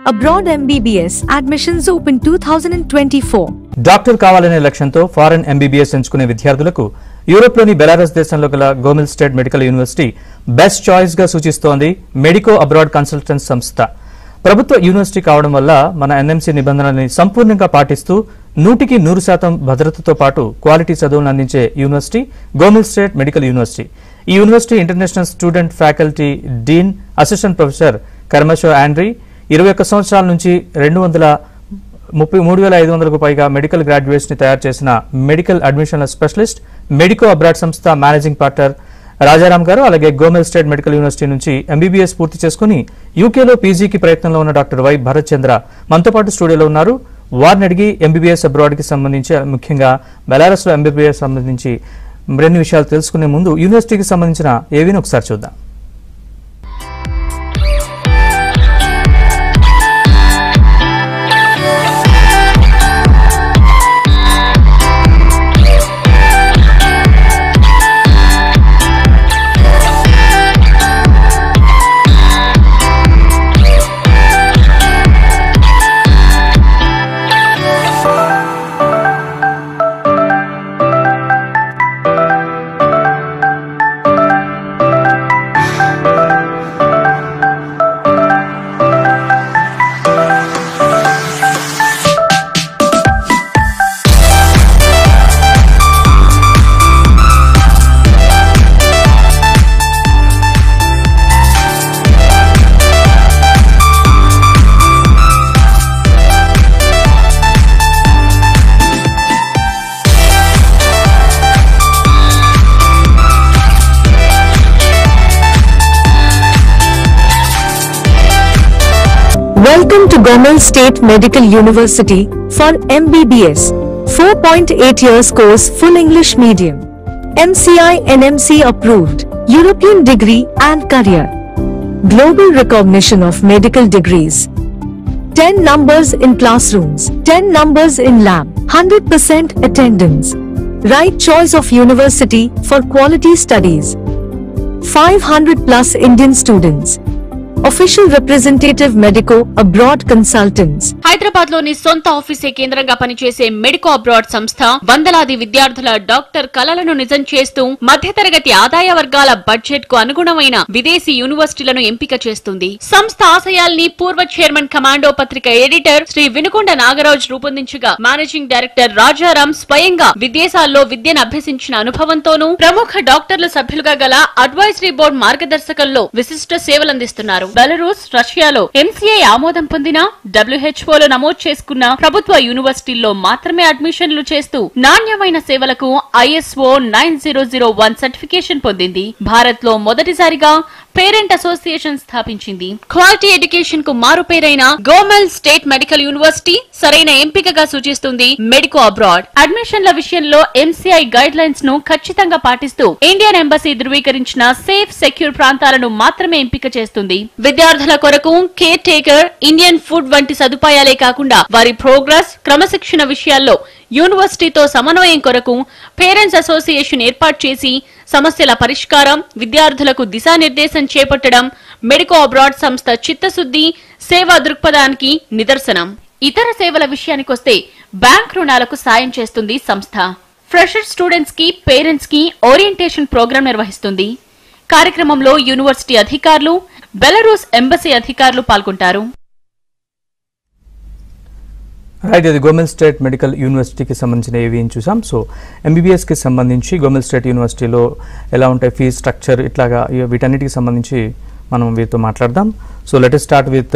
Abroad MBBS admissions open 2024. Doctor కావాలనే లక్ష్యంతో foreign MBBS ఎంచుకునే విద్యార్థులకు యూరోప్లోని బెలారస్ దేశంలో గల Gomel state medical university best choice గా సూచిస్తోంది మెడికో అబ్రాడ్ కన్సల్టెన్స్ సంస్థ. ప్రభుత్వ యూనివర్సిటీ కావడం వల్ల మన ఎన్ఎంసీ నిబంధనల్ని సంపూర్ణంగా పాటిస్తూ 100% భద్రతతో పాటు క్వాలిటీ చదువులను అందించే university Gomel state medical university. ఈ university international student faculty dean assistant professor కర్మషో ఆండ్రీ 21 సంవత్సరాల నుంచి 233,500కు పైగా మెడికల్ గ్రాడ్యుయేట్స్ ని తయారు చేసిన మెడికల్ అడ్మిషన్ల స్పెషలిస్ట్ మెడికో అబ్రాడ్ సంస్థ మేనేజింగ్ పార్ట్నర్ రాజారాం గారు, అలాగే గోమెల్ స్టేట్ మెడికల్ యూనివర్సిటీ నుంచి ఎంబీబీఎస్ పూర్తి చేసుకుని యూకేలో పీజీకి ప్రయత్నంలో ఉన్న డాక్టర్ వై భరత్ చంద్ర మనతో పాటు స్టూడియోలో ఉన్నారు. వారిని అడిగి ఎంబీబీఎస్ అబ్రాడ్ కి సంబంధించి, ముఖ్యంగా బెలారస్ లో ఎంబీబీఎస్ సంబంధించి మరిన్ని విషయాలు తెలుసుకునే ముందు యూనివర్సిటీకి సంబంధించిన ఏవీని ఒకసారి చూద్దాం. Welcome to Gomehl State Medical University for MBBS. 4.8 years course, full English medium. MCI NMC approved. European degree and career. Global recognition of medical degrees. 10 numbers in classrooms. 10 numbers in lab. 100% attendance. Right choice of university for quality studies. 500 plus Indian students. Official representative Medico Abroad Consultants. Hyderabad లోని సొంత ఆఫీసే కేంద్రంగా పనిచేసే medico abroad సంస్థ వందలాది విద్యార్థుల doctor కలలను నిజం చేస్తూ మధ్యతరగతి ఆదాయ వర్గాల బడ్జెట్ కు అనుగుణమైన విదేశీ యూనివర్సిటీలను ఎంపిక చేస్తుంది. సంస్థ ఆశయాల్ని పూర్వ చైర్మన్ కమాండో పత్రిక ఎడిటర్ శ్రీ వినుకొండ నాగరాజ్ రూపొందించగా మేనేజింగ్ డైరెక్టర్ రాజారాం స్వయంగా విదేశాల్లో విద్యను అభ్యసించిన అనుభవంతోనూ ప్రముఖ డాక్టర్ల సభ్యులుగా గల అడ్వైజరీ బోర్డు మార్గదర్శకంలో విశిష్ట సేవలందిస్తున్నారు. బెలరూస్, రష్యాలో ఎంసీఐ ఆమోదం పొందిన, డబ్ల్యూహెచ్ఓలో నమోదు చేసుకున్న ప్రభుత్వ యూనివర్సిటీల్లో మాత్రమే అడ్మిషన్లు చేస్తూ నాణ్యమైన సేవలకు ISO 9001 సర్టిఫికేషన్ పొందింది. భారత్ లో మొదటిసారిగా పేరెంట్ అసోసియేషన్ స్థాపించింది. క్వాలిటీ ఎడ్యుకేషన్ కు మారుపేరైన గోమెల్ స్టేట్ మెడికల్ యూనివర్సిటీ సరైన ఎంపికగా సూచిస్తుంది మెడికో అబ్రాడ్. అడ్మిషన్ల విషయంలో MCI గైడ్ లైన్స్ ను ఖచ్చితంగా పాటిస్తూ ఇండియన్ ఎంబసీ ధృవీకరించిన సేఫ్, సెక్యూర్ ప్రాంతాలను మాత్రమే ఎంపిక చేస్తుంది. విద్యార్థుల కొరకు కేర్ టేకర్, ఇండియన్ ఫుడ్ వంటి సదుపాయాలే కాకుండా వారి ప్రోగ్రెస్, క్రమశిక్షణ విషయాల్లో యూనివర్సిటీతో సమన్వయం కొరకు పేరెంట్స్ అసోసియేషన్ ఏర్పాటు చేసి సమస్యల పరిష్కారం, విద్యార్థులకు దిశానిర్దేశం చేపట్టడం మెడికో అబ్రాడ్ సంస్థ చిత్తశుద్ధి, సేవా దృక్పథానికి నిదర్శనం. ఇతర సేవల విషయానికొస్తే బ్యాంక్ రుణాలకు సాయం చేస్తుంది సంస్థ. ఫ్రెషర్ స్టూడెంట్స్ కి, పేరెంట్స్ కి ఓరియంటేషన్ ప్రోగ్రాం నిర్వహిస్తుంది. కార్యక్రమంలో యూనివర్సిటీ అధికారులు, బెలరూస్ ఎంబసీ అధికారులు పాల్గొంటారు. రైట్, ఇది గోమెల్ స్టేట్ మెడికల్ యూనివర్సిటీకి సంబంధించిన ఏవి చూసాం. సో ఎంబీబీఎస్కి సంబంధించి గోమెల్ స్టేట్ యూనివర్సిటీలో ఎలా ఉంటాయి ఫీజ్ స్ట్రక్చర్, ఇట్లాగా వీటన్నిటికి సంబంధించి మనం వీరితో మాట్లాడదాం. So let us start with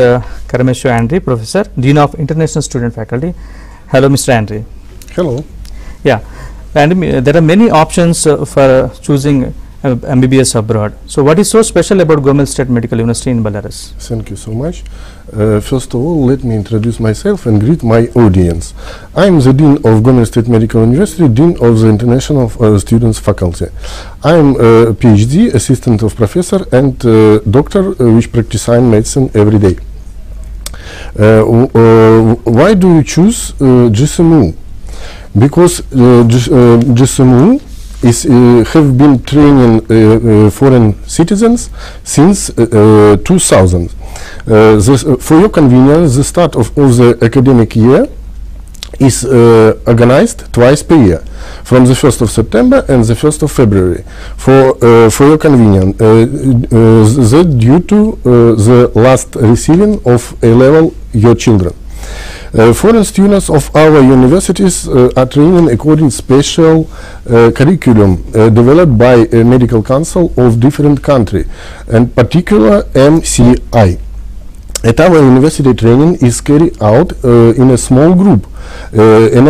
Karmesho Andri, Professor, Dean of International Student Faculty. Hello, Mr. Andri. Hello. Yeah, and there are many options for choosing MBBS abroad. So what is so special about Gomehl State Medical University in Belarus? Thank you so much. First of all, let me introduce myself and greet my audience. I am the Dean of Gomehl State Medical University, Dean of the International Students Faculty. I am a PhD, Assistant of Professor and Doctor which practice medicine every day. Why do you choose GSMU? Because GSMU have been training foreign citizens since 2000. For your convenience, the start of the academic year is organized twice per year, from the 1st of September and the 1st of February. For your convenience, that due to the last receiving of A-level your children. Foreign students of our universities are training according special curriculum developed by a medical council of different country, and particular MCI. At our university, training is carried out in a small group. An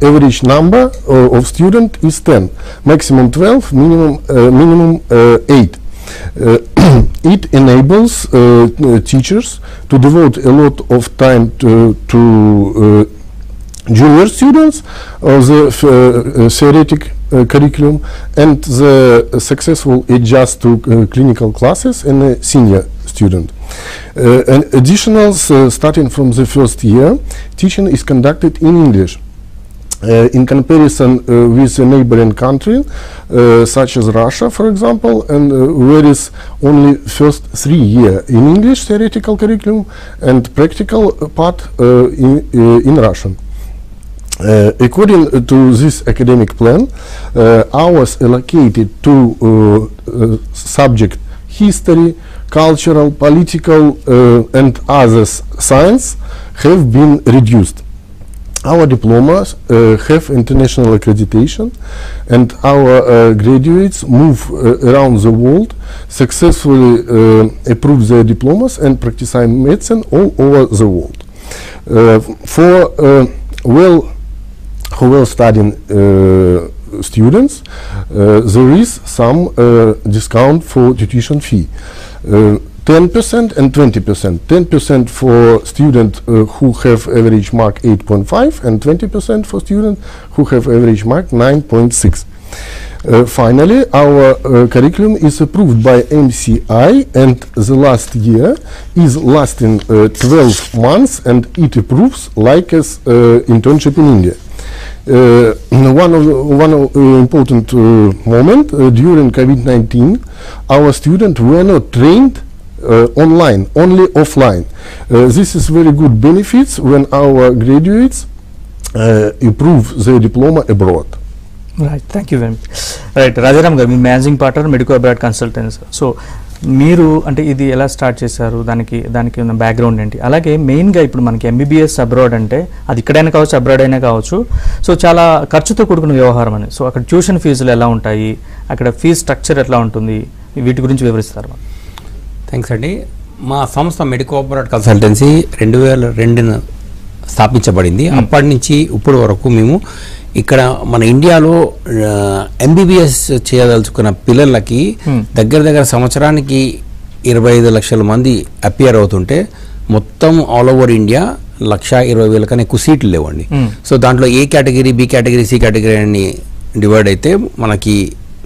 average number of students is 10, maximum 12, minimum 8. It enables teachers to devote a lot of time to junior students of the theoretic curriculum, and the successful adjust to clinical classes and a senior student. And additional, starting from the first year, teaching is conducted in English. In comparison with a neighboring country, such as Russia, for example, and where is only first 3 years in English theoretical curriculum and practical part in Russian. According to this academic plan, hours allocated to subject history, cultural, political, and other science have been reduced. Our diplomas have international accreditation, and our graduates move around the world, successfully approve their diplomas and practice medicine all over the world. For well-studying students, there is some discount for tuition fee. 10% and 20%. 10% for students who have average mark 8.5 and 20% for students who have average mark 9.6. Finally, our curriculum is approved by MCI, and the last year is lasting 12 months, and it approves like as internship in India. One important moment during COVID-19, our students were not trained online, only offline. This is very good benefits when our graduates improve their diploma abroad. Right, thank you very much. Right, Rajaram garu, మీ managing partner medico abroad consultants. So మీరు అంటే ఇది ఎలా start చేశారు, దానికి ఉన్న background ఏంటి, అలాగే మెయిన్గా ఇప్పుడు మనకి ఎంబీబీఎస్ అబ్రాడ్ అంటే అది ఇక్కడైనా కావచ్చు అబ్రాడ్ అయినా కావచ్చు, సో చాలా ఖర్చుతో కూడుకున్న వ్యవహారం అని. సో అక్కడ ట్యూషన్ ఫీజులు ఎలా ఉంటాయి, అక్కడ ఫీజ్ స్ట్రక్చర్ ఎట్లా ఉంటుంది, వీటి గురించి వివరిస్తారు. థ్యాంక్స్ అండి. మా సంస్థ మెడికో అబ్రాడ్ కన్సల్టెన్సీ 2002 స్థాపించబడింది. అప్పటి నుంచి ఇప్పటి వరకు మేము ఇక్కడ మన ఇండియాలో ఎంబీబీఎస్ చేయదలుచుకున్న పిల్లలకి దగ్గర సంవత్సరానికి 25 లక్షల మంది అపియర్ అవుతుంటే, మొత్తం ఆల్ ఓవర్ ఇండియా 1,20,000 కన్నా ఎక్కువ సీట్లు లేవండి. సో దాంట్లో A category, B category, C category అని డివైడ్ అయితే మనకి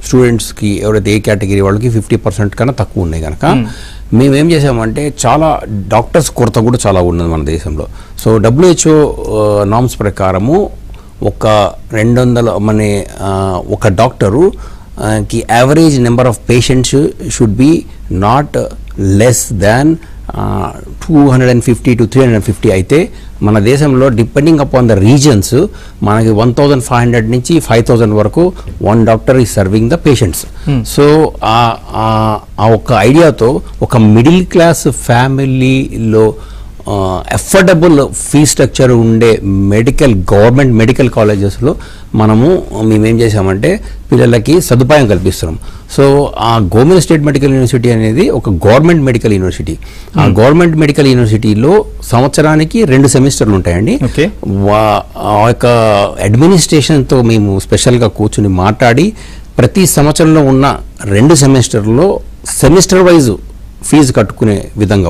స్టూడెంట్స్కి ఎవరైతే ఏ కేటగిరీ వాళ్ళకి 50% కన్నా తక్కువ ఉన్నాయి కనుక మేమేం చేసామంటే, చాలా డాక్టర్స్ కొరత కూడా చాలా ఉన్నది మన దేశంలో. సో WHO నామ్స్ ప్రకారము ఒక 200 ఒక డాక్టరు కి average number of patients should be not less than 250 to 350 అయితే మన దేశంలో డిపెండింగ్ అపాన్ ద రీజన్స్ మనకి 1,500 నుంచి 5,000 వరకు one doctor is serving the patients. So ఆ ఒక ఐడియాతో ఒక మిడిల్ క్లాస్ ఫ్యామిలీలో అఫోర్డబుల్ ఫీ స్ట్రక్చర్ ఉండే గవర్నమెంట్ మెడికల్ కాలేజెస్లో మేమేం చేసామంటే పిల్లలకి సదుపాయం కల్పిస్తున్నాం. సో ఆ గవర్నమెంట్ స్టేట్ మెడికల్ యూనివర్సిటీ అనేది ఒక గవర్నమెంట్ మెడికల్ యూనివర్సిటీ. ఆ గవర్నమెంట్ మెడికల్ యూనివర్సిటీలో సంవత్సరానికి 2 సెమిస్టర్లు ఉంటాయండి. ఆ యొక్క అడ్మినిస్ట్రేషన్తో మేము స్పెషల్గా కూర్చుని మాట్లాడి ప్రతి సంవత్సరంలో ఉన్న 2 సెమిస్టర్లో సెమిస్టర్ వైజ్ ఫీజు కట్టుకునే విధంగా,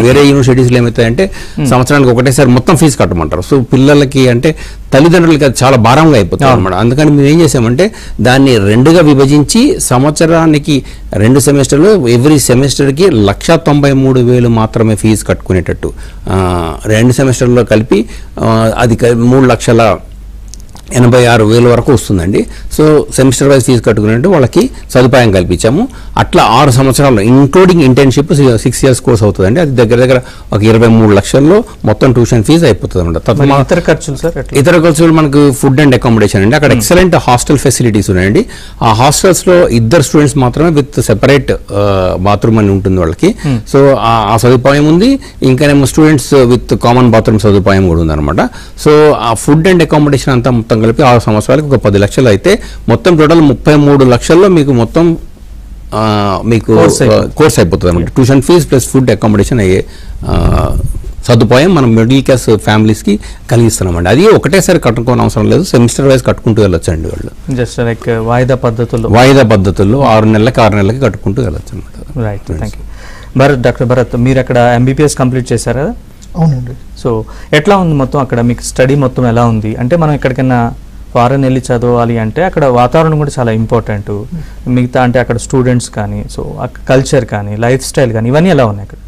వేరే యూనివర్సిటీస్లో ఏమవుతాయంటే సంవత్సరానికి ఒకటేసారి మొత్తం ఫీజు కట్టమంటారు. సో పిల్లలకి అంటే తల్లిదండ్రులకి అది చాలా భారంగా అయిపోతుంది అనమాట. అందుకని మేము ఏం చేసామంటే దాన్ని 2గా విభజించి సంవత్సరానికి 2 సెమిస్టర్లు, ఎవ్రీ సెమిస్టర్కి 1,93,000 మాత్రమే ఫీజు కట్టుకునేటట్టు 2 సెమిస్టర్లో కలిపి అది 3 లక్షల 86,000 వరకు వస్తుందండి. సో సెమిస్టర్ వైజ్ ఫీజు కట్టుకున్నట్టు వాళ్ళకి సదుపాయం కల్పించాము. అట్లా 6 సంవత్సరాలు ఇంక్లూడింగ్ ఇంటర్న్షిప్ 6 years కోర్స్ అవుతుందండి. అది దగ్గర ఒక 23 లక్షల్లో మొత్తం ట్యూషన్ ఫీజు అయిపోతుంది అనమాట. ఇతర ఖర్చులు సార్? ఇతర ఖర్చులు మనకు ఫుడ్ అండ్ అకామిడేషన్ అండి. అక్కడ ఎక్సలెంట్ హాస్టల్ ఫెసిలిటీస్ ఉన్నాయండి. ఆ హాస్టల్స్లో 2 స్టూడెంట్స్ మాత్రమే విత్ సెపరేట్ బాత్రూమ్ అని ఉంటుంది వాళ్ళకి. సో ఆ సదుపాయం ఉంది. ఇంకానేమో స్టూడెంట్స్ విత్ కామన్ బాత్రూమ్ సదుపాయం కూడా ఉందన్నమాట. సో ఆ ఫుడ్ అండ్ అకామిడేషన్ అంతా మొత్తం కలిపి 6 సంవత్సరాలకు ఒక 10 లక్షలు అయితే మొత్తం టోటల్ 33 లక్షల్లో మీకు మొత్తం కోర్స్ అయిపోతుంది అనమాట. Tuition fees plus food accommodation అయ్యే సదుపాయం మనం మిడిల్ క్లాస్ ఫ్యామిలీస్కి కలిగిస్తున్నామండి. అది ఒకటేసారి కట్టుకోని అవసరం లేదు, సెమిస్టర్ వైజ్ కట్టుకుంటూ వెళ్ళొచ్చండి. వాళ్ళు జస్ట్ లైక్ వాయిదా పద్ధతుల్లో 6 నెలలకి కట్టుకుంటూ వెళ్ళొచ్చు అనమాట. Right, thank you. Doctor Bharat, మీరు అక్కడ MBBS కంప్లీట్ చేశారా? అవునండి. సో ఎట్లా ఉంది మొత్తం అక్కడ మీకు స్టడీ మొత్తం ఎలా ఉంది? అంటే మనం ఎక్కడికైనా ఫారెన్ వెళ్ళి చదవాలి అంటే అక్కడ వాతావరణం కూడా చాలా ఇంపార్టెంట్. మిగతా అంటే అక్కడ స్టూడెంట్స్ కానీ, సో కల్చర్ కానీ, లైఫ్ స్టైల్ కానీ, ఇవన్నీ ఎలా ఉన్నాయి అక్కడ?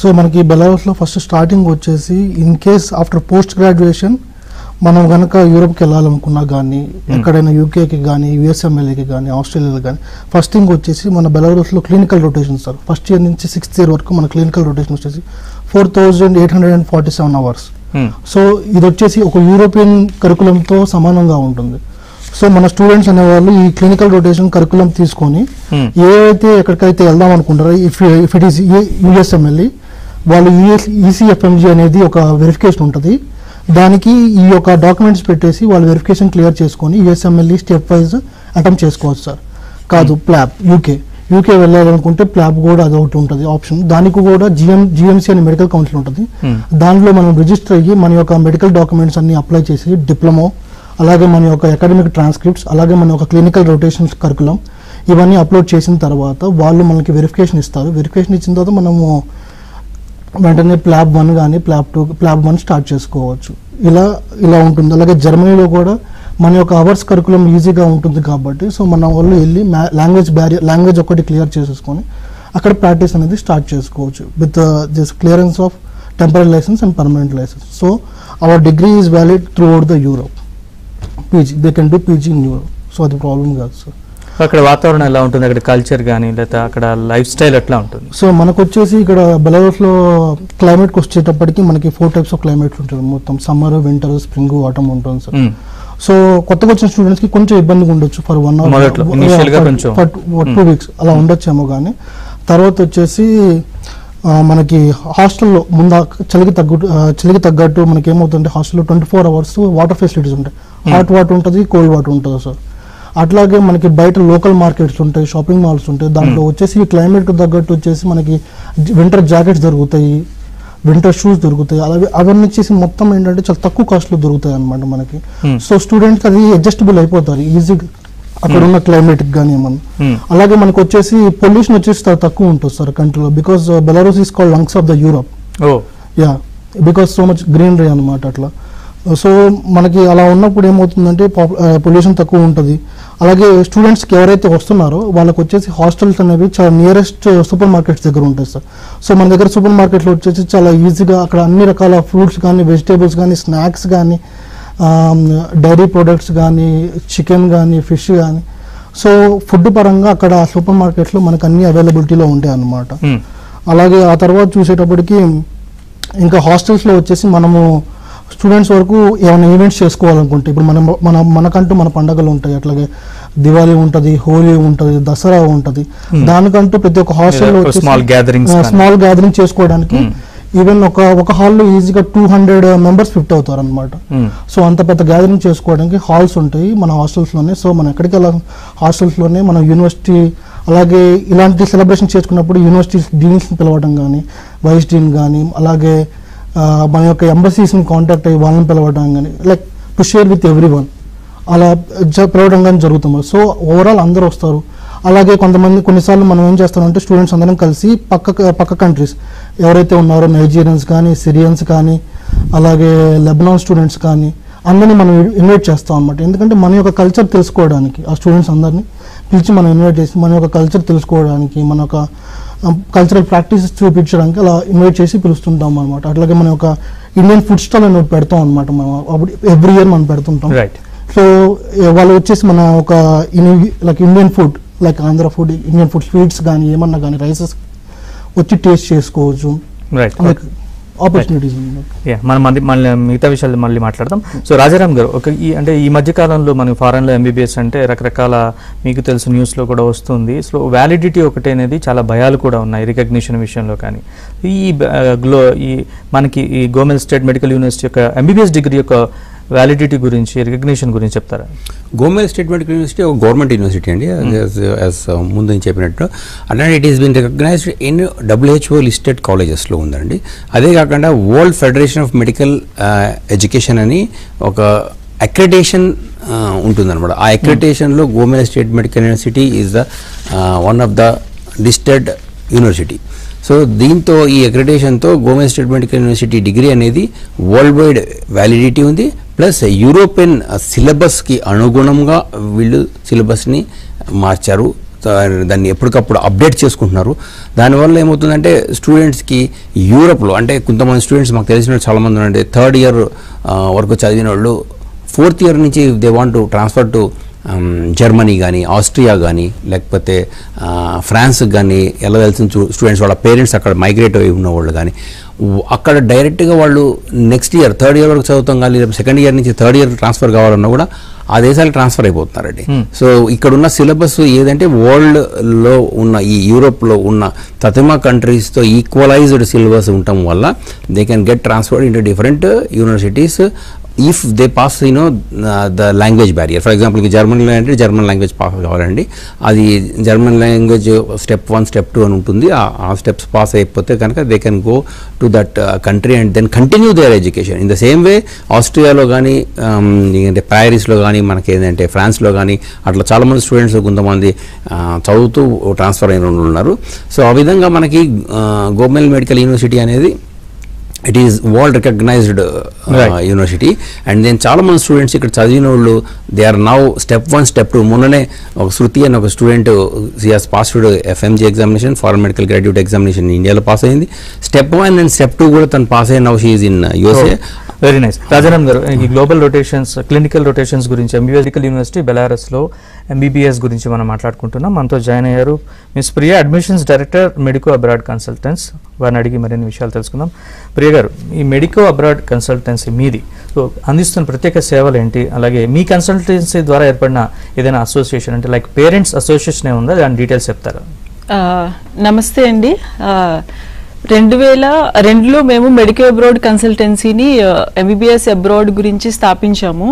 సో మనకి బెలారస్లో ఫస్ట్ స్టార్టింగ్ వచ్చేసి in case after post graduation మనం కనుక యూరోప్కి వెళ్ళాలనుకున్నా కానీ, ఎక్కడైనా యూకేకి కానీ, USMLAకి కానీ, ఆస్ట్రేలియాకి కానీ, ఫస్ట్ థింగ్ వచ్చేసి మన బెలారస్లో clinical rotation sir. First year నుంచి 6th year వరకు మన క్లినికల్ రొటేషన్ వచ్చేసి 4,847 hours. సో ఇది వచ్చేసి ఒక యూరోపియన్ కరికులంతో సమానంగా ఉంటుంది. సో మన స్టూడెంట్స్ అనేవాళ్ళు ఈ క్లినికల్ రొటేషన్ కరికులం తీసుకొని ఏవైతే ఎక్కడికైతే వెళ్దాం అనుకుంటారో, ఇఫ్ ఇట్ ఈస్ USMLE, వాళ్ళు ECFMG అనేది ఒక వెరిఫికేషన్ ఉంటుంది. దానికి ఈ యొక్క డాక్యుమెంట్స్ పెట్టేసి వాళ్ళు వెరిఫికేషన్ క్లియర్ చేసుకొని USMLE స్టెప్ వైజ్ అటెంప్ట్ చేసుకోవచ్చు సార్. కాదు ప్లాబ్ యూకే వెళ్ళాలనుకుంటే ప్లాబ్ కూడా అది ఒకటి ఉంటుంది ఆప్షన్. దానికి కూడా GMC అనే మెడికల్ కౌన్సిల్ ఉంటుంది. దాంట్లో మనం రిజిస్టర్ అయ్యి మన యొక్క మెడికల్ డాక్యుమెంట్స్ అన్ని అప్లై చేసి డిప్లొమా, అలాగే మన యొక్క అకాడమిక్ ట్రాన్స్క్రిప్ట్స్, అలాగే మన యొక్క క్లినికల్ రొటేషన్ కరికులం ఇవన్నీ అప్లోడ్ చేసిన తర్వాత వాళ్ళు మనకి వెరిఫికేషన్ ఇస్తారు. వెరిఫికేషన్ ఇచ్చిన తర్వాత మనము వెంటనే ప్లాబ్ 1 కానీ ప్లాబ్ 1 స్టార్ట్ చేసుకోవచ్చు. ఇలా ఉంటుంది. అలాగే జర్మనీలో కూడా మన యొక్క అవర్స్ కరికులం ఈజీగా ఉంటుంది కాబట్టి సో మన వాళ్ళు వెళ్ళి లాంగ్వేజ్ ఒకటి క్లియర్ చేసేసుకొని అక్కడ ప్రాక్టీస్ అనేది స్టార్ట్ చేసుకోవచ్చు with this clearance of temporary licence and permanent licence. So our degree is valid throughout the Europe. They can do PG in Europe. So అది ప్రాబ్లం కాదు సార్. అక్కడ వాతావరణం ఎలా ఉంటుంది? అక్కడ కల్చర్ కానీ లేదా అక్కడ లైఫ్ స్టైల్ ఎట్లా ఉంటుంది? సో మనకు వచ్చేసి ఇక్కడ బెలారస్లో క్లైమేట్కి వచ్చేటప్పటికి మనకి 4 types ఆఫ్ క్లైమేట్స్ ఉంటుంది. మొత్తం సమ్మర్, వింటర్, స్ప్రింగ్, ఆటమ్ ఉంటుంది సార్. సో కొత్తగా వచ్చిన స్టూడెంట్స్కి కొంచెం ఇబ్బందిగా ఉండొచ్చు ఫర్ 1 hour 2 weeks అలా ఉండొచ్చేమో. కానీ తర్వాత వచ్చేసి మనకి హాస్టల్లో ముందు చలికి తగ్గట్టు మనకి ఏమవుతుందంటే హాస్టల్లో 24 hours వాటర్ ఫెసిలిటీస్ ఉంటాయి. హాట్ వాటర్ ఉంటుంది, కోల్డ్ వాటర్ ఉంటుంది సార్. అట్లాగే మనకి బయట లోకల్ మార్కెట్స్ ఉంటాయి, షాపింగ్ మాల్స్ ఉంటాయి. దాంట్లో వచ్చేసి క్లైమేట్కి తగ్గట్టు వచ్చేసి మనకి వింటర్ జాకెట్స్ దొరుకుతాయి, వింటర్ షూస్ దొరుకుతాయి. అలాగే అవన్నీ వచ్చేసి మొత్తం ఏంటంటే చాలా తక్కువ కాస్ట్లో దొరుకుతాయి అనమాట మనకి. సో స్టూడెంట్స్కి అది అడ్జస్టబుల్ అయిపోతారు ఈజీగా అక్కడ ఉన్న క్లైమేట్కి కానీ ఏమన్నా. అలాగే మనకు వచ్చేసి పొల్యూషన్ వచ్చేసి చాలా తక్కువ ఉంటుంది సార్ కంట్రీలో. Because Belarus is called lungs of the Europe. Because so much greenery అనమాట అట్లా. సో మనకి అలా ఉన్నప్పుడు ఏమవుతుందంటే పొల్యూషన్ తక్కువ ఉంటుంది. అలాగే స్టూడెంట్స్కి ఎవరైతే వస్తున్నారో వాళ్ళకి వచ్చేసి హాస్టల్స్ అనేవి చాలా నియరెస్ట్ సూపర్ మార్కెట్స్ దగ్గర ఉంటాయి సార్. సో మన దగ్గర సూపర్ మార్కెట్లో వచ్చేసి చాలా ఈజీగా అక్కడ అన్ని రకాల ఫ్రూట్స్ కానీ, వెజిటేబుల్స్ కానీ, స్నాక్స్ కానీ, డైరీ ప్రొడక్ట్స్ కానీ, చికెన్ కానీ, ఫిష్ కానీ, సో ఫుడ్ పరంగా అక్కడ సూపర్ మార్కెట్లో మనకు అన్ని అవైలబిలిటీలో ఉంటాయి అన్నమాట. అలాగే ఆ తర్వాత చూసేటప్పటికి ఇంకా హాస్టల్స్లో వచ్చేసి మనము స్టూడెంట్స్ వరకు ఏమైనా ఈవెంట్స్ చేసుకోవాలనుకుంటే ఇప్పుడు మనకంటూ మన పండుగలు ఉంటాయి. అట్లాగే దివాళీ ఉంటుంది, హోలీ ఉంటుంది, దసరా ఉంటుంది. దానికంటూ ప్రతి ఒక్క హాస్టల్లో స్మాల్ గ్యాదరింగ్ చేసుకోవడానికి ఈవెన్ ఒక హాల్లో ఈజీగా 200 members ఫిట్ అవుతారు అనమాట. సో అంత పెద్ద గ్యాదరింగ్ చేసుకోవడానికి హాల్స్ ఉంటాయి మన హాస్టల్స్లోనే. సో మనం ఎక్కడికి వెళ్ళాలి, హాస్టల్స్లోనే మన యూనివర్సిటీ. అలాగే ఇలాంటి సెలబ్రేషన్ చేసుకున్నప్పుడు యూనివర్సిటీ డీన్స్ని పిలవడం కానీ, వైస్ డీన్ కానీ, అలాగే మన యొక్క ఎంబసీస్ని కాంటాక్ట్ అయ్యి వాళ్ళని పిలవడం కానీ, like to share with everyone అలా పిలవడం కానీ జరుగుతుంది. సో ఓవరాల్ అందరూ వస్తారు. అలాగే కొన్నిసార్లు మనం ఏం చేస్తామంటే స్టూడెంట్స్ అందరం కలిసి పక్క కంట్రీస్ ఎవరైతే ఉన్నారో నైజీరియన్స్ కానీ, సిరియన్స్ కానీ, అలాగే లెబనాన్ స్టూడెంట్స్ కానీ అందరినీ మనం ఇన్వైట్ చేస్తాం అన్నమాట. ఎందుకంటే మన యొక్క కల్చర్ తెలుసుకోవడానికి ఆ స్టూడెంట్స్ అందరినీ పిలిచి మనం ఇన్వైట్ చేసి మన యొక్క కల్చర్ తెలుసుకోవడానికి, మన యొక్క కల్చరల్ ప్రాక్టీసెస్ చూపించడానికి అలా ఇన్వైట్ చేసి పిలుస్తుంటాం అనమాట. అట్లాగే మనం ఒక ఇండియన్ ఫుడ్ స్టాల్ అని పెడతాం అనమాట. మనం అప్పుడు ఎవ్రీ ఇయర్ మనం పెడుతుంటాం. సో వాళ్ళు వచ్చేసి మన ఒక like Indian food, like Andhra food, Indian food, sweets కానీ ఏమన్నా కానీ రైసెస్ వచ్చి టేస్ట్ చేసుకోవచ్చు. లైక్ ఆపర్చునిటీస్ మనం మళ్ళీ మిగతా విషయాలు మళ్ళీ మాట్లాడదాం. సో రాజారాం గారు, అంటే ఈ మధ్య కాలంలో మనకి ఫారెన్లో ఎంబీబీఎస్ అంటే రకరకాల మీకు తెలుసు న్యూస్లో కూడా వస్తుంది. సో వ్యాలిడిటీ ఒకటి అనేది చాలా భయాలు కూడా ఉన్నాయి రికగ్నిషన్ విషయంలో. కానీ ఈ మనకి ఈ గవర్నమెంట్ స్టేట్ మెడికల్ యూనివర్సిటీ యొక్క ఎంబీబీఎస్ డిగ్రీ యొక్క వ్యాలిడిటీ గురించి, రికగ్నిషన్ గురించి చెప్తారా? గవర్నమెంట్ స్టేట్ మెడికల్ యూనివర్సిటీ ఒక గవర్నమెంట్ యూనివర్సిటీ అండి, ముందు నేను చెప్పినట్టు. అలానే it is been recognized in WHO listed కాలేజెస్లో ఉందండి. అదే కాకుండా world federation of medical education అని ఒక అక్రిడేషన్ ఉంటుందన్నమాట. ఆ అక్రిడేషన్లో government state medical university is the one of the listed university. So దీంతో ఈ అక్రిడేషన్తో government state medical university degree అనేది వరల్డ్ వైడ్ వ్యాలిడిటీ ఉంది. ప్లస్ యూరోపియన్ సిలబస్కి అనుగుణంగా వీళ్ళు సిలబస్ని మార్చారు, దాన్ని ఎప్పటికప్పుడు అప్డేట్ చేసుకుంటున్నారు. దానివల్ల ఏమవుతుందంటే స్టూడెంట్స్కి యూరోప్లో, అంటే కొంతమంది స్టూడెంట్స్ మాకు తెలిసిన చాలామంది ఉన్నారంటే 3rd ఇయర్ వరకు చదివిన వాళ్ళు 4th ఇయర్ నుంచి they want to transfer to Germany కానీ, ఆస్ట్రియా కానీ, లేకపోతే ఫ్రాన్స్ కానీ వెళ్ళవలసిన స్టూడెంట్స్ వాళ్ళ పేరెంట్స్ అక్కడ మైగ్రేట్ అయి ఉన్న వాళ్ళు కానీ అక్కడ డైరెక్ట్గా వాళ్ళు నెక్స్ట్ ఇయర్ 3rd ఇయర్ వరకు చదువుతాం కానీ, 2nd ఇయర్ నుంచి 3rd ఇయర్ ట్రాన్స్ఫర్ కావాలన్నా కూడా ఆ దేశాలకు ట్రాన్స్ఫర్ అయిపోతున్నారండి. సో ఇక్కడ ఉన్న సిలబస్ ఏదంటే వరల్డ్లో ఉన్న ఈ యూరోప్లో ఉన్న తతిమా కంట్రీస్తో ఈక్వలైజ్డ్ సిలబస్ ఉండటం వల్ల they can get transferred into different universities if they pass the language barrier. For example, German అంటే జర్మన్ లాంగ్వేజ్ పాస్ కావాలండి. అది జర్మన్ లాంగ్వేజ్ స్టెప్ 1 స్టెప్ 2 అని ఉంటుంది. ఆ స్టెప్స్ పాస్ అయిపోతే కనుక they can go to that country and then continue their education. In the same way ఆస్ట్రియాలో కానీ, అంటే ప్యారిస్లో కానీ, మనకి ఏంటంటే ఫ్రాన్స్లో కానీ అట్లా చాలామంది స్టూడెంట్స్ కొంతమంది చదువుతూ ట్రాన్స్ఫర్ అయిన ఉన్నారు. సో ఆ విధంగా మనకి గవర్నమెంట్ మెడికల్ యూనివర్సిటీ అనేది it is world recognised university. And then చాలా మంది స్టూడెంట్స్ ఇక్కడ చదివిన వాళ్ళు they are now step 1 step 2. మొన్ననే ఒక శృతి అని ఒక student has passed FMG examination, foreign medical graduate examination ఇండియాలో పాస్ అయింది. స్టెప్ 1 అండ్ స్టెప్ 2 కూడా తను పాస్ అయిన now she is in USA. Very nice. Rajaram గారు, ఈ గ్లోబల్ రొటేషన్స్, క్లినికల్ రొటేషన్స్ గురించి ఎంబీబీఎస్ మెడికల్ యూనివర్సిటీ బెలారస్లో ఎంబీబీఎస్ గురించి మనం మాట్లాడుకుంటున్నాం. మనతో జాయిన్ అయ్యారు miss Priya, admissions director medico abroad consultants. వారిని అడిగి మరిన్ని విషయాలు తెలుసుకుందాం. ప్రియా గారు, ఈ మెడికో అబ్రాడ్ కన్సల్టెన్సీ మీది, సో అందిస్తున్న ప్రత్యేక సేవలు ఏంటి? అలాగే మీ కన్సల్టెన్సీ ద్వారా ఏర్పడిన ఏదైనా అసోసియేషన్ అంటే లైక్ పేరెంట్స్ అసోసియేషన్ ఉందా, దాని డీటెయిల్స్ చెప్తారా? నమస్తే అండి. 2002లో మేము మెడికో అబ్రాడ్ కన్సల్టెన్సీని ఎంబీబీఎస్ అబ్రాడ్ గురించి స్థాపించాము.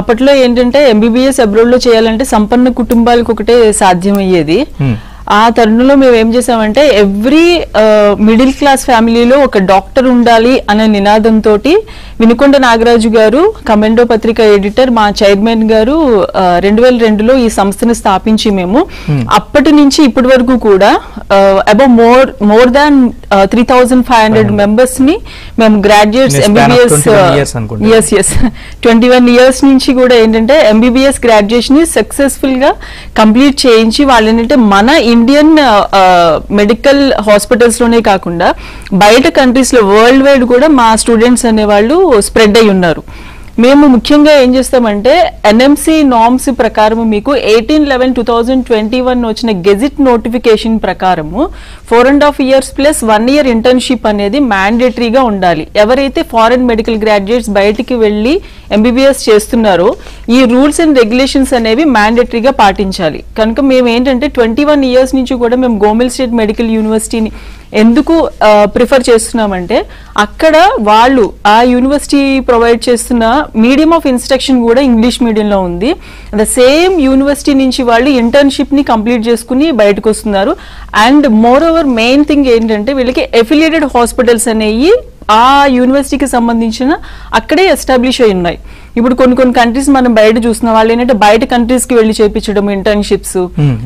అప్పట్లో ఏంటంటే ఎంబీబీఎస్ అబ్రాడ్లో చేయాలంటే సంపన్న కుటుంబాలకు ఒకటే సాధ్యమయ్యేది. ఆ తరుణంలో మేము ఏం చేసామంటే ఎవ్రీ మిడిల్ క్లాస్ ఫ్యామిలీలో ఒక డాక్టర్ ఉండాలి అనే నినాదంతో వినుకొండ నాగరాజు గారు, కమెండో పత్రిక ఎడిటర్, మా చైర్మన్ గారు 2002లో ఈ సంస్థను స్థాపించి మేము అప్పటి నుంచి ఇప్పటి వరకు కూడా అబౌవ్ మోర్ దాన్ 3,500 మెంబర్స్ ని మేము గ్రాడ్యుయేట్స్ ఎంబీబీఎస్ 21 ఇయర్స్ నుంచి కూడా ఏంటంటే ఎంబీబీఎస్ గ్రాడ్యుయేషన్ ని సక్సెస్ఫుల్ గా కంప్లీట్ చేయించి వాళ్ళు ఏంటంటే మన ఇండియన్ మెడికల్ హాస్పిటల్స్ లోనే కాకుండా బయట కంట్రీస్ లో వరల్డ్ వైడ్ కూడా మా స్టూడెంట్స్ అనేవాళ్ళు స్ప్రెడ్ అయి ఉన్నారు. మేము ముఖ్యంగా ఏం చేస్తామంటే ఎన్ఎంసి నార్మ్స్ ప్రకారం మీకు 18/11/2021 వచ్చిన గెజిట్ నోటిఫికేషన్ ప్రకారము 4.5 years ప్లస్ 1 year ఇంటర్న్షిప్ అనేది మ్యాండేటరీగా ఉండాలి. ఎవరైతే ఫారెన్ మెడికల్ గ్రాడ్యుయేట్స్ బయటికి వెళ్ళి ఎంబీబీఎస్ చేస్తున్నారో ఈ రూల్స్ అండ్ రెగ్యులేషన్స్ అనేవి మ్యాండేటరీగా పాటించాలి. కనుక మేము ఏంటంటే 21 years నుంచి కూడా మేము గవర్నమెంట్ స్టేట్ మెడికల్ యూనివర్సిటీని ఎందుకు ప్రిఫర్ చేస్తున్నామంటే అక్కడ వాళ్ళు ఆ యూనివర్సిటీ ప్రొవైడ్ చేస్తున్న మీడియం ఆఫ్ ఇన్స్ట్రక్షన్ కూడా ఇంగ్లీష్ మీడియంలో ఉంది. ద సేమ్ యూనివర్సిటీ నుంచి వాళ్ళు ఇంటర్న్షిప్ ని కంప్లీట్ చేసుకుని బయటకు వస్తున్నారు. And more over main thing ఏంటంటే వీళ్ళకి ఎఫిలియేటెడ్ హాస్పిటల్స్ అనేవి ఆ యూనివర్సిటీకి సంబంధించిన అక్కడే ఎస్టాబ్లిష్ అయి ఉన్నాయి. ఇప్పుడు కొన్ని కంట్రీస్ మనం బయట చూసిన వాళ్ళు ఏంటంటే బయట కంట్రీస్ కి వెళ్ళి చేయించడం ఇంటర్న్షిప్స్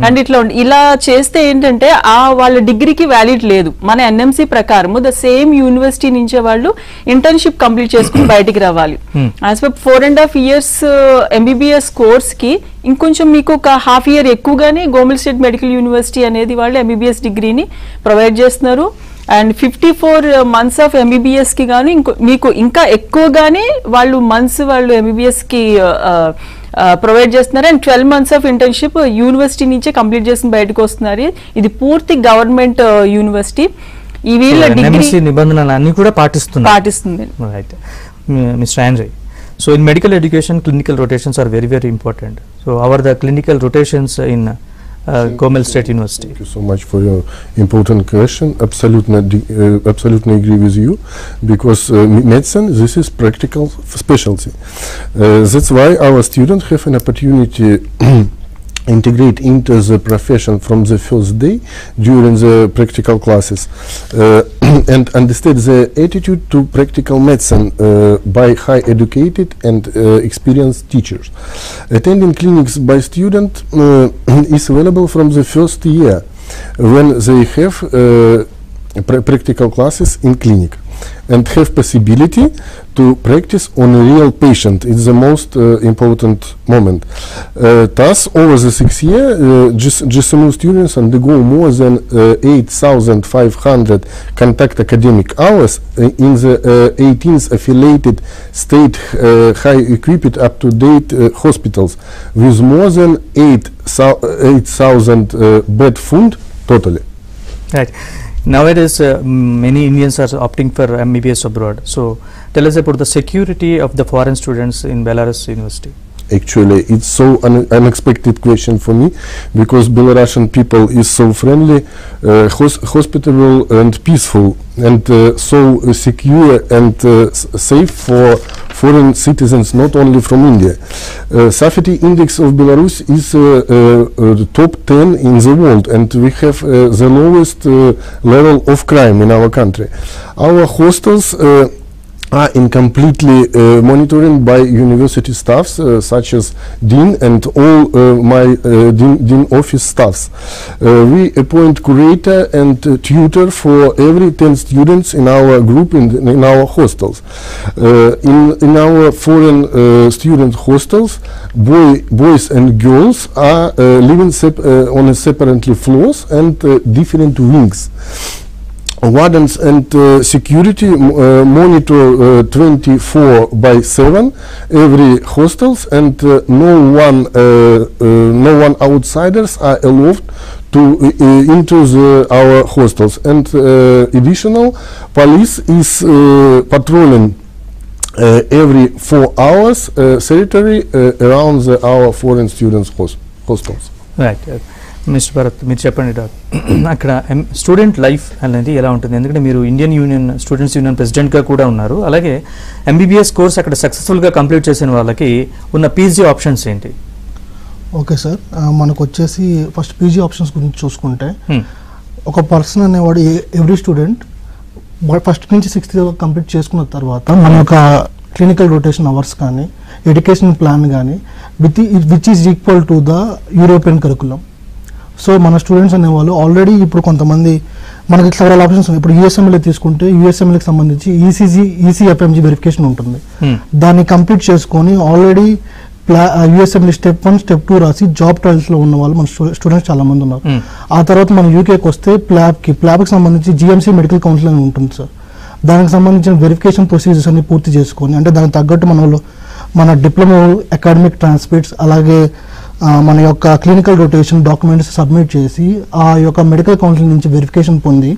అండ్ ఇలా చేస్తే ఏంటంటే ఆ వాళ్ళ డిగ్రీకి వ్యాలిడ్ లేదు. మన ఎన్ఎంసీ ప్రకారం ద సేమ్ యూనివర్సిటీ నుంచే వాళ్ళు ఇంటర్న్షిప్ కంప్లీట్ చేసుకుని బయటికి రావాలి. As per 4.5 years MBBS course కి ఇంకొంచెం మీకు ఒక హాఫ్ ఇయర్ ఎక్కువగానే గవర్నమెంట్ స్టేట్ మెడికల్ యూనివర్సిటీ అనేది వాళ్ళు MBBS డిగ్రీని ప్రొవైడ్ చేస్తున్నారు. అండ్ 54 months ఆఫ్ MBBS కి గాను మీకు ఇంకా ఎక్కువగానే వాళ్ళు MBBS కి ప్రొవైడ్ చేస్తున్నారు. And 12 months of internship university నుంచే కంప్లీట్ చేసి బయటకు వస్తున్నారు. ఇది పూర్తి గవర్నమెంట్ యూనివర్సిటీ. ఈ వీళ్ళ డిగ్రీ నిబంధనలు అన్ని కూడా పాటిస్తుంది. Mr. Andre, so in medical education, clinical rotations are very, very important. So how are the clinical rotations in Gomill State University? Thank you so much for your important question. Absolutely agree with you, because medicine, this is practical specialty. That's why our students have an opportunity integrate into the profession from the first day during the practical classes and understand the attitude to practical medicine by high educated and experienced teachers. Attending clinics by student is available from the first year when they have practical classes in clinic and have possibility to practice on a real patient. It's the most important moment. Thus, over the 6 years, GSMU students undergo more than 8,500 contact academic hours in the 18th affiliated state high-equipped up-to-date hospitals with more than 8,000 bed fund totally. Right. Nowadays, many Indians are opting for MBBS abroad. So, tell us about the security of the foreign students in Belarus University. Actually, it's so unexpected question for me, because Belarusian people is so friendly, hospitable and peaceful, and so secure and safe for foreign citizens, not only from India. Safety index of Belarus is top 10 in the world, and we have the lowest level of crime in our country. Our hostels are completely monitored by university staffs such as dean and all my dean office staffs. We appoint curator and tutor for every 10 students in our group in our hostels. In our foreign student hostels, boys and girls are living on a separately floors and different wings. Wardens and security monitor 24/7 every hostels, and no one outsiders are allowed to into our hostels. And additional police is patrolling every 4 hours territory around our foreign students hostels. Right. Mister Bharat, మీరు చెప్పండి అక్కడ student life అనేది ఎలా ఉంటుంది? ఎందుకంటే మీరు Indian union students union ప్రెసిడెంట్గా కూడా ఉన్నారు. అలాగే MBBS కోర్స్ అక్కడ సక్సెస్ఫుల్గా కంప్లీట్ చేసిన వాళ్ళకి ఉన్న పీజీ ఆప్షన్స్ ఏంటి? ఓకే సార్, మనకు వచ్చేసి ఫస్ట్ పీజీ ఆప్షన్స్ గురించి చూసుకుంటే ఒక పర్సన్ అనేవాడు ఎవ్రీ స్టూడెంట్ ఫస్ట్ నుంచి 6th కంప్లీట్ చేసుకున్న తర్వాత మన యొక్క క్లినికల్ రొటేషన్ అవర్స్ కానీ ఎడ్యుకేషన్ ప్లాన్ కానీ which is equal to the European curriculum. So మన స్టూడెంట్స్ అనేవాళ్ళు ఆల్రెడీ ఇప్పుడు కొంతమంది మనకి సెవరల్ ఆప్షన్స్ ఉన్నాయి. ఇప్పుడు USMLE తీసుకుంటే USMLEకి సంబంధించి ECFMG వెరిఫికేషన్ ఉంటుంది. దాన్ని కంప్లీట్ చేసుకొని ఆల్రెడీ USMLE Step 1 Step 2 రాసి జాబ్ ట్రయల్స్లో ఉన్న వాళ్ళు మన స్టూడెంట్స్ చాలా మంది ఉన్నారు. ఆ తర్వాత మనం యూకేకి వస్తే ప్లాబ్కి సంబంధించి GMC మెడికల్ కౌన్సిల్ అని ఉంటుంది సార్. దానికి సంబంధించిన వెరిఫికేషన్ ప్రొసీజర్స్ అన్ని పూర్తి చేసుకొని, అంటే దానికి తగ్గట్టు మన డిప్లొమా అకాడమిక్ ట్రాన్స్క్రిప్ట్స్ అలాగే మన యొక్క క్లినికల్ రొటేషన్ డాక్యుమెంట్స్ సబ్మిట్ చేసి ఆ యొక్క మెడికల్ కౌన్సిల్ నుంచి వెరిఫికేషన్ పొంది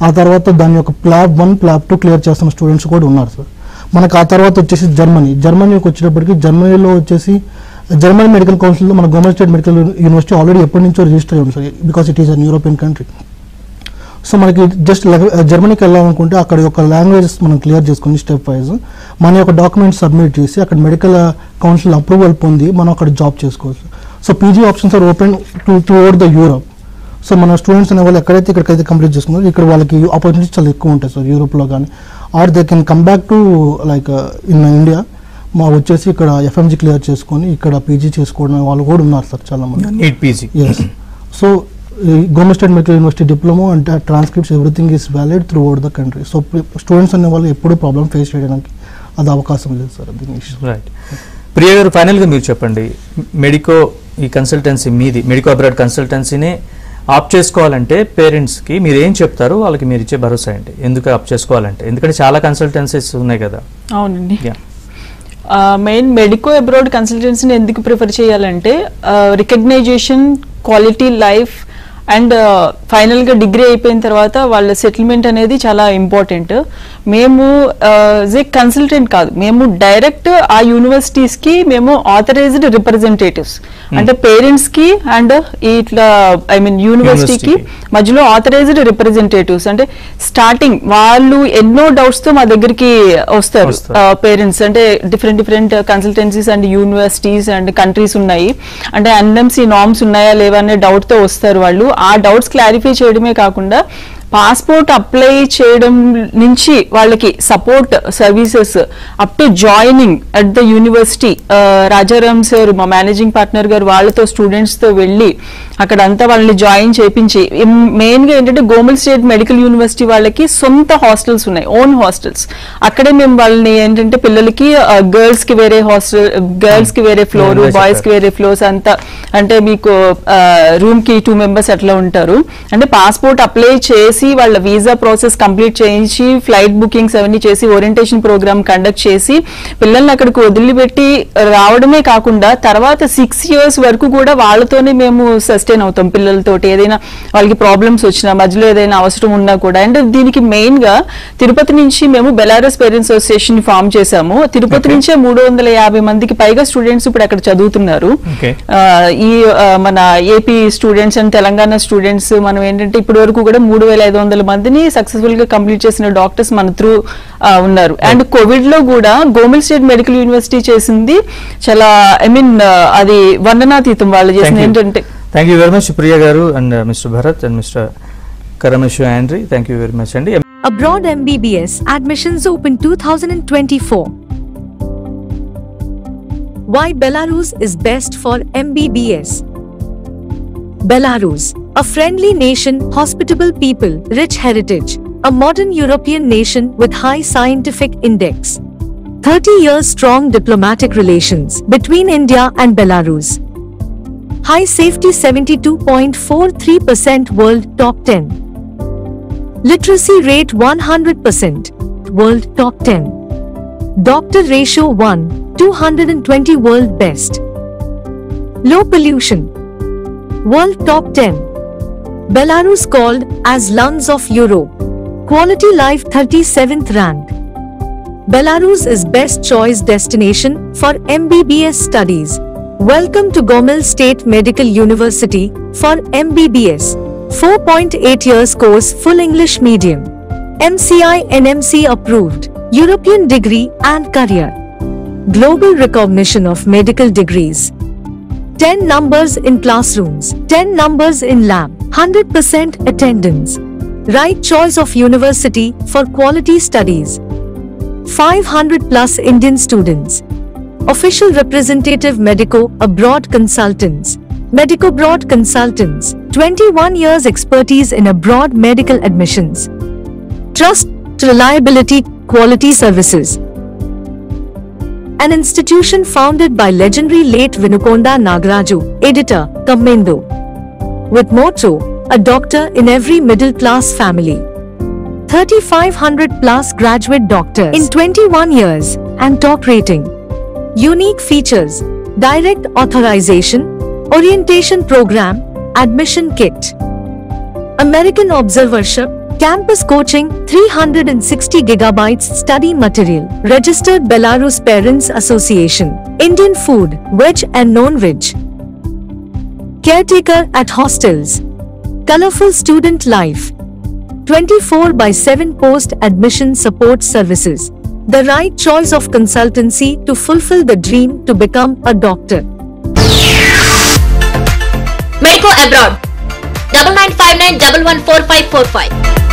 ఆ తర్వాత దాని యొక్క ప్లాబ్ 1 ప్లాబ్ 2 క్లియర్ చేస్తున్న స్టూడెంట్స్ కూడా ఉన్నారు సార్. మనకు ఆ తర్వాత వచ్చేసి జర్మనీకి వచ్చేటప్పటికి జర్మనీలో వచ్చేసి జర్మనీ మెడికల్ కౌన్సిల్లో మన government state medical university already ఎప్పటి నుంచో రిజిస్టర్ అయ్యి ఉంది sir, because it is an European country. So మనకి జస్ట్ జర్మనీకి వెళ్ళాలనుకుంటే అక్కడ యొక్క లాంగ్వేజెస్ మనం క్లియర్ చేసుకుని స్టెప్ వైజ్ మన యొక్క డాక్యుమెంట్స్ సబ్మిట్ చేసి అక్కడ మెడికల్ కౌన్సిల్ అప్రూవల్ పొంది మనం అక్కడ జాబ్ చేసుకోవచ్చు. So PG options are open to over the Europe. So మన స్టూడెంట్స్ అనే వాళ్ళు ఎక్కడైతే ఇక్కడికైతే కంప్లీట్ చేసుకున్నారో ఇక్కడ వాళ్ళకి ఆపర్చునిటీస్ చాలా ఎక్కువ ఉంటాయి సార్ యూరోప్లో కానీ, are they can come back to like in India మా వచ్చేసి ఇక్కడ ఎఫ్ఎంజీ క్లియర్ చేసుకొని ఇక్కడ పీజీ చేసుకోవడం వాళ్ళు కూడా ఉన్నారు సార్ చాలా మంది. Yes, so government state medical university diploma అంటే transcripts everything is valid throughout the country. So students అనే వాళ్ళు ఎప్పుడు ప్రాబ్లమ్ ఫేస్ చేయడానికి అది అవకాశం లేదు సార్. రైట్. ప్రియ గారు, ఫైనల్గా మీరు చెప్పండి, మెడికో ఈ కన్సల్టెన్సీ మీది, మెడికో అబ్రాడ్ కన్సల్టెన్సీని ఆప్ చేసుకోవాలంటే పేరెంట్స్కి మీరు ఏం చెప్తారు, వాళ్ళకి మీరు ఇచ్చే భరోసా ఏంటి, ఎందుకు ఆప్ చేసుకోవాలంటే? ఎందుకంటే చాలా కన్సల్టెన్సీస్ ఉన్నాయి కదా. అవునండి. మెయిన్ మెడికో అబ్రాడ్ కన్సల్టెన్సీని ఎందుకు ప్రిఫర్ చేయాలంటే రికగ్నైజేషన్, క్వాలిటీ లైఫ్ అండ్ ఫైనల్గా డిగ్రీ అయిపోయిన తర్వాత వాళ్ళ సెటిల్మెంట్ అనేది చాలా ఇంపార్టెంట్. మేము కన్సల్టెంట్ కాదు, మేము డైరెక్ట్ ఆ యూనివర్సిటీస్కి మేము ఆథరైజ్డ్ రిప్రజెంటేటివ్స్, అంటే పేరెంట్స్కి అండ్ ఇట్లా ఐ మీన్ యూనివర్సిటీకి మధ్యలో ఆథరైజ్డ్ రిప్రజెంటేటివ్స్. అంటే స్టార్టింగ్ వాళ్ళు ఎన్నో డౌట్స్తో మా దగ్గరికి వస్తారు పేరెంట్స్, అంటే different consultancies and universities and countries ఉన్నాయి, అంటే ఎన్ఎంసీ నార్మ్స్ ఉన్నాయా లేవా అనే డౌట్తో వస్తారు వాళ్ళు. ఆ డౌట్స్ క్లారిఫై చేయడమే కాకుండా పాస్పోర్ట్ అప్లై చేయడం నుంచి వాళ్ళకి support services up to joining at the university. Rajaram sir మా మేనేజింగ్ పార్ట్నర్ గారు వాళ్ళతో స్టూడెంట్స్తో వెళ్ళి అక్కడ అంతా వాళ్ళని జాయిన్ చేయించి, మెయిన్గా ఏంటంటే గవర్నమెంట్ స్టేట్ మెడికల్ యూనివర్సిటీ వాళ్ళకి సొంత హాస్టల్స్ ఉన్నాయి, ఓన్ హాస్టల్స్. అక్కడే మేము వాళ్ళని ఏంటంటే పిల్లలకి గర్ల్స్కి వేరే హాస్టల్, గర్ల్స్కి వేరే ఫ్లోర్, బాయ్స్కి వేరే ఫ్లోర్స్ అంతా, అంటే మీకు రూమ్కి 2 members అట్లా ఉంటారు. అంటే పాస్పోర్ట్ అప్లై చేసి వాళ్ళ వీసా ప్రాసెస్ కంప్లీట్ చేయించి ఫ్లైట్ బుకింగ్స్ అవన్నీ చేసి ఓరియంటేషన్ ప్రోగ్రామ్ కండక్ట్ చేసి పిల్లల్ని అక్కడికి వదిలిపెట్టి రావడమే కాకుండా తర్వాత 6 years వరకు కూడా వాళ్ళతోనే మేము సస్టైన్ అవుతాం పిల్లలతోటి. ఏదైనా వాళ్ళకి ప్రాబ్లమ్స్ వచ్చినా, మధ్యలో ఏదైనా అవసరం ఉన్నా కూడా. అండ్ దీనికి మెయిన్ గా తిరుపతి నుంచి మేము బెలారస్ పేరెంట్స్ అసోసియేషన్ ఫామ్ చేశాము. తిరుపతి నుంచే 350 మందికి పైగా స్టూడెంట్స్ ఇప్పుడు అక్కడ చదువుతున్నారు. ఈ మన AP students and Telangana students మనం ఏంటంటే ఇప్పటి వరకు కూడా 3500 మందిని సక్సెస్ఫుల్ గా కంప్లీట్ చేసిన డాక్టర్స్ మన త్రూ ఉన్నారు. అండ్ కోవిడ్ లో కూడా గవర్నమెంట్ స్టేట్ మెడికల్ యూనివర్సిటీ చేసింది చాలా ఐ మీన్ అది వందనాతీతం వాళ్ళు చేసింది ఏంటంటే. Thank you very much Priya గారు and mister Bharat and mister Karamesh Andre. Thank you very much అండి. Abroad MBBS admissions open 2024. Why Belarus is best for MBBS? Belarus, a friendly nation, hospitable people, rich heritage, a modern European nation with high scientific index. 30 years strong diplomatic relations between India and Belarus. High safety 72.43%, world top 10. Literacy rate 100%, world top 10. Doctor ratio 1:220, world best. Low pollution, world top 10. Belarus called as lungs of Europe. Quality life 37th rank. Belarus is best choice destination for MBBS studies. Welcome to Gomel State Medical University for MBBS. 4.8 years course, full English medium. MCI NMC approved. European degree and career. Global recognition of medical degrees. 10 numbers in classrooms, 10 numbers in lab, 100% attendance. Right choice of university for quality studies. 500 plus Indian students. Official representative Medico Abroad Consultants. Medico Abroad Consultants, 21 years expertise in abroad medical admissions. Trust, reliability, quality services. An institution founded by legendary late Vinukonda Nagaraju, editor, Commendo. With motto, a doctor in every middle class family. 3,500 plus graduate doctors in 21 years and top rating. Unique features, direct authorization, orientation program, admission kit. American observership, campus coaching, 360 gigabytes study material. Registered Belarus Parents Association. Indian food, veg and non-veg. Caretaker at hostels. Colorful student life. 24/7 post-admission support services. The right choice of consultancy to fulfill the dream to become a doctor. Medico Abroad. 9959114545.